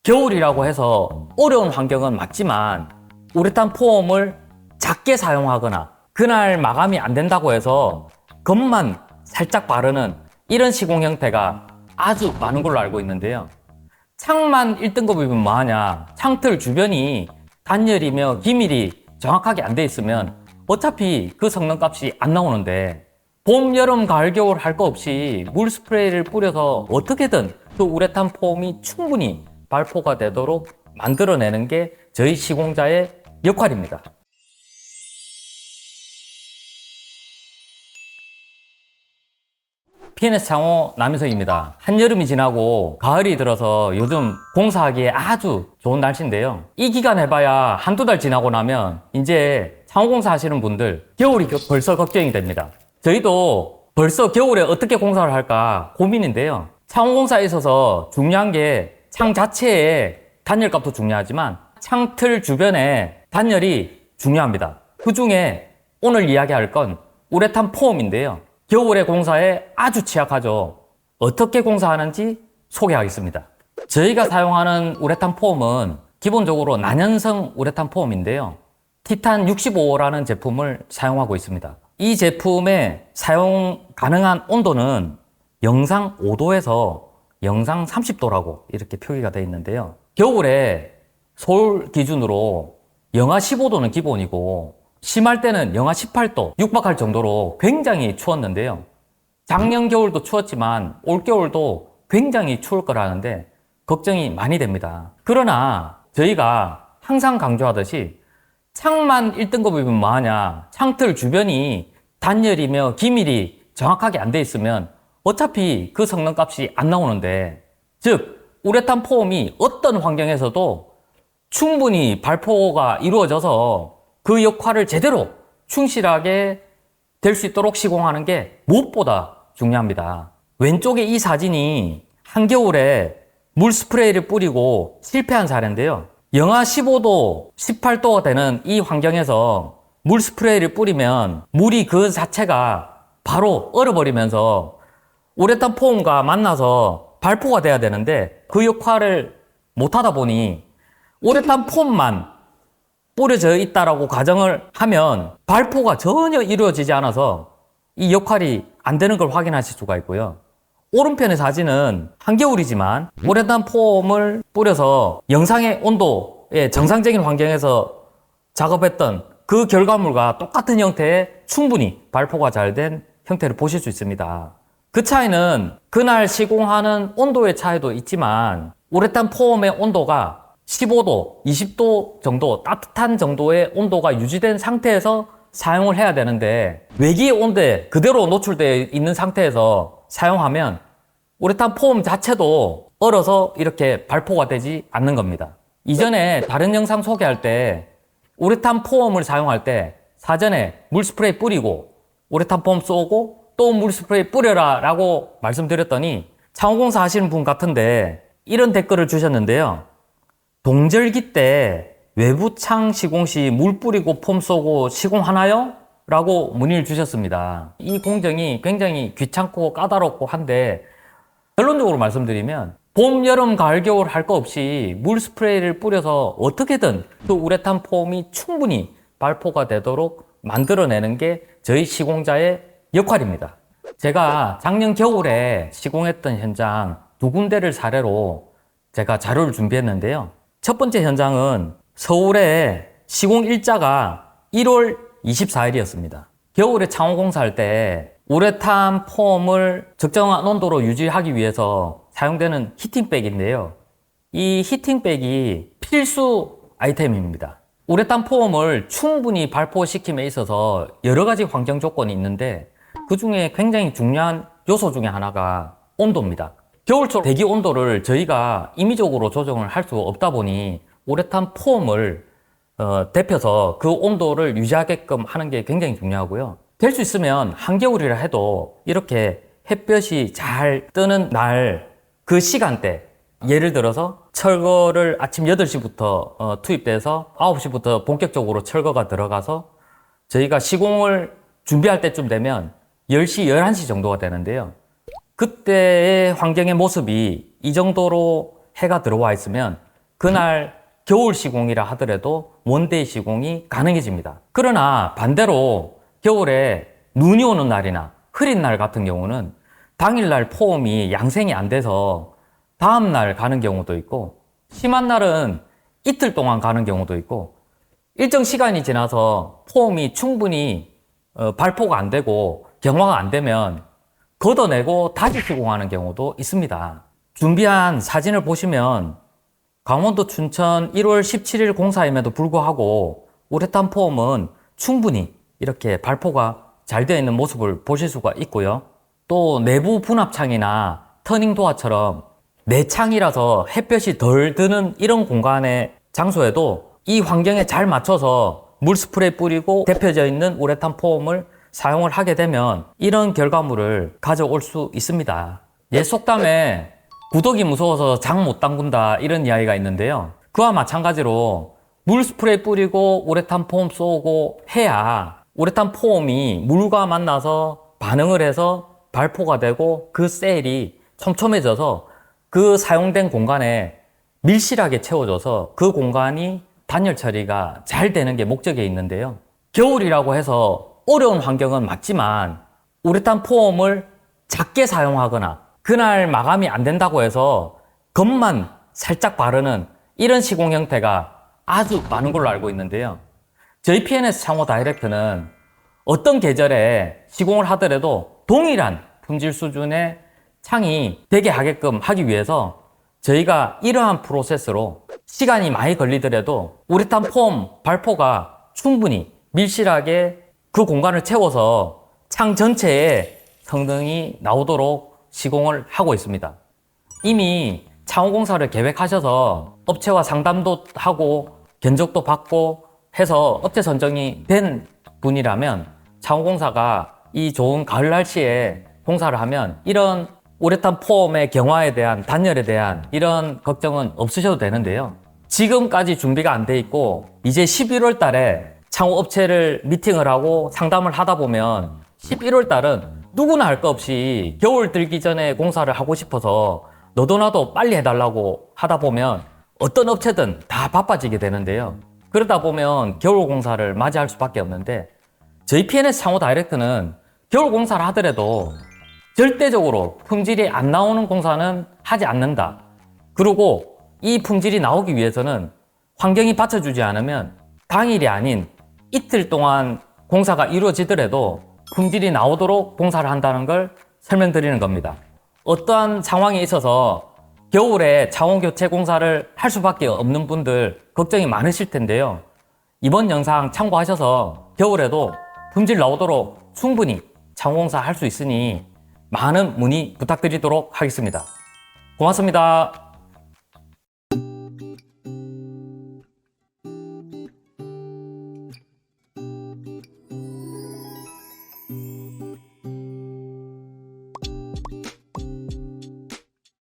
겨울이라고 해서 어려운 환경은 맞지만 우레탄 폼을 작게 사용하거나 그날 마감이 안 된다고 해서 겉만 살짝 바르는 이런 시공 형태가 아주 많은 걸로 알고 있는데요. 창만 1등급이면 뭐하냐, 창틀 주변이 단열이며 기밀이 정확하게 안 돼 있으면 어차피 그 성능값이 안 나오는데, 봄, 여름, 가을, 겨울 할 거 없이 물 스프레이를 뿌려서 어떻게든 그 우레탄 폼이 충분히 발포가 되도록 만들어내는 게 저희 시공자의 역할입니다. P&S 창호 남인석입니다. 한여름이 지나고 가을이 들어서 요즘 공사하기에 아주 좋은 날씨인데요. 이 기간 해봐야 한두 달 지나고 나면 이제 창호공사 하시는 분들 겨울이 벌써 걱정이 됩니다. 저희도 벌써 겨울에 어떻게 공사를 할까 고민인데요. 창호공사에 있어서 중요한 게 창 자체의 단열값도 중요하지만 창틀 주변의 단열이 중요합니다. 그 중에 오늘 이야기할 건 우레탄 폼인데요. 겨울의 공사에 아주 취약하죠. 어떻게 공사하는지 소개하겠습니다. 저희가 사용하는 우레탄 폼은 기본적으로 난연성 우레탄 폼인데요. 티탄 65라는 제품을 사용하고 있습니다. 이 제품의 사용 가능한 온도는 영상 5도에서 영상 30도라고 이렇게 표기가 되어 있는데요. 겨울에 서울 기준으로 영하 15도는 기본이고 심할 때는 영하 18도 육박할 정도로 굉장히 추웠는데요. 작년 겨울도 추웠지만 올 겨울도 굉장히 추울 거라는데 걱정이 많이 됩니다. 그러나 저희가 항상 강조하듯이 창만 1등급이면 뭐하냐, 창틀 주변이 단열이며 기밀이 정확하게 안 돼 있으면 어차피 그 성능값이 안 나오는데, 즉 우레탄 폼이 어떤 환경에서도 충분히 발포가 이루어져서 그 역할을 제대로 충실하게 될 수 있도록 시공하는 게 무엇보다 중요합니다. 왼쪽에 이 사진이 한겨울에 물 스프레이를 뿌리고 실패한 사례인데요. 영하 15도, 18도가 되는 이 환경에서 물 스프레이를 뿌리면 물이 그 자체가 바로 얼어버리면서 우레탄 폼과 만나서 발포가 돼야 되는데 그 역할을 못하다 보니 우레탄 폼만 뿌려져 있다라고 가정을 하면 발포가 전혀 이루어지지 않아서 이 역할이 안 되는 걸 확인하실 수가 있고요. 오른편의 사진은 한겨울이지만 우레탄 폼을 뿌려서 영상의 온도의 정상적인 환경에서 작업했던 그 결과물과 똑같은 형태의 충분히 발포가 잘 된 형태를 보실 수 있습니다. 그 차이는 그날 시공하는 온도의 차이도 있지만 우레탄 폼의 온도가 15도, 20도 정도 따뜻한 정도의 온도가 유지된 상태에서 사용을 해야 되는데 외기의 온도에 그대로 노출되어 있는 상태에서 사용하면 우레탄 폼 자체도 얼어서 이렇게 발포가 되지 않는 겁니다. 이전에 다른 영상 소개할 때 우레탄 폼을 사용할 때 사전에 물 스프레이 뿌리고 우레탄 폼 쏘고 또 물 스프레이 뿌려라 라고 말씀드렸더니 창호공사 하시는 분 같은데 이런 댓글을 주셨는데요. 동절기 때 외부 창 시공 시 물 뿌리고 폼 쏘고 시공하나요? 라고 문의를 주셨습니다. 이 공정이 굉장히 귀찮고 까다롭고 한데 결론적으로 말씀드리면 봄, 여름, 가을, 겨울 할 거 없이 물 스프레이를 뿌려서 어떻게든 그 우레탄 폼이 충분히 발포가 되도록 만들어내는 게 저희 시공자의 역할입니다. 제가 작년 겨울에 시공했던 현장 두 군데를 사례로 제가 자료를 준비했는데요. 첫 번째 현장은 서울에 시공 일자가 1월 24일이었습니다. 겨울에 창호공사할 때 우레탄 폼을 적정한 온도로 유지하기 위해서 사용되는 히팅백인데요. 이 히팅백이 필수 아이템입니다. 우레탄 폼을 충분히 발포시킴에 있어서 여러 가지 환경 조건이 있는데 그 중에 굉장히 중요한 요소 중에 하나가 온도입니다. 겨울철 대기 온도를 저희가 임의적으로 조정을 할 수 없다 보니 우레탄 폼을 데펴서 그 온도를 유지하게끔 하는 게 굉장히 중요하고요. 될 수 있으면 한겨울이라 해도 이렇게 햇볕이 잘 뜨는 날 그 시간대, 예를 들어서 철거를 아침 8시부터 투입돼서 9시부터 본격적으로 철거가 들어가서 저희가 시공을 준비할 때쯤 되면 10시, 11시 정도가 되는데요. 그때의 환경의 모습이 이 정도로 해가 들어와 있으면 그날 겨울 시공이라 하더라도 원데이 시공이 가능해집니다. 그러나 반대로 겨울에 눈이 오는 날이나 흐린 날 같은 경우는 당일날 폼이 양생이 안 돼서 다음날 가는 경우도 있고, 심한 날은 이틀 동안 가는 경우도 있고, 일정 시간이 지나서 폼이 충분히 발포가 안 되고 경화가 안 되면 걷어내고 다시 시공하는 경우도 있습니다. 준비한 사진을 보시면 강원도 춘천 1월 17일 공사임에도 불구하고 우레탄 폼은 충분히 이렇게 발포가 잘 되어 있는 모습을 보실 수가 있고요. 또 내부 분합창이나 터닝 도어처럼 내창이라서 햇볕이 덜 드는 이런 공간의 장소에도 이 환경에 잘 맞춰서 물 스프레이 뿌리고 데펴져 있는 우레탄 폼을 사용을 하게 되면 이런 결과물을 가져올 수 있습니다. 옛 속담에 구더기 무서워서 장 못 담근다 이런 이야기가 있는데요. 그와 마찬가지로 물 스프레이 뿌리고 우레탄 폼 쏘고 해야 우레탄 폼이 물과 만나서 반응을 해서 발포가 되고 그 셀이 촘촘해져서 그 사용된 공간에 밀실하게 채워져서 그 공간이 단열 처리가 잘 되는 게 목적에 있는데요. 겨울이라고 해서 어려운 환경은 맞지만 우레탄 폼을 작게 사용하거나 그날 마감이 안 된다고 해서 겉만 살짝 바르는 이런 시공 형태가 아주 많은 걸로 알고 있는데요. 저희 P&S 창호 다이렉트는 어떤 계절에 시공을 하더라도 동일한 품질 수준의 창이 되게 하게끔 하기 위해서 저희가 이러한 프로세스로 시간이 많이 걸리더라도 우레탄 폼 발포가 충분히 밀실하게 그 공간을 채워서 창 전체에 성능이 나오도록 시공을 하고 있습니다. 이미 창호공사를 계획하셔서 업체와 상담도 하고 견적도 받고 해서 업체 선정이 된 분이라면 창호공사가 이 좋은 가을 날씨에 공사를 하면 이런 우레탄 폼의 경화에 대한 단열에 대한 이런 걱정은 없으셔도 되는데요. 지금까지 준비가 안 돼 있고 이제 11월 달에 창호 업체를 미팅을 하고 상담을 하다 보면 11월 달은 누구나 할 거 없이 겨울 들기 전에 공사를 하고 싶어서 너도 나도 빨리 해달라고 하다 보면 어떤 업체든 다 바빠지게 되는데요. 그러다 보면 겨울 공사를 맞이할 수밖에 없는데 저희 P&S 창호 다이렉트는 겨울 공사를 하더라도 절대적으로 품질이 안 나오는 공사는 하지 않는다. 그리고 이 품질이 나오기 위해서는 환경이 받쳐주지 않으면 당일이 아닌 이틀 동안 공사가 이루어지더라도 품질이 나오도록 공사를 한다는 걸 설명드리는 겁니다. 어떠한 상황에 있어서 겨울에 창호 교체 공사를 할 수밖에 없는 분들 걱정이 많으실 텐데요. 이번 영상 참고하셔서 겨울에도 품질 나오도록 충분히 창호 공사 할 수 있으니 많은 문의 부탁드리도록 하겠습니다. 고맙습니다.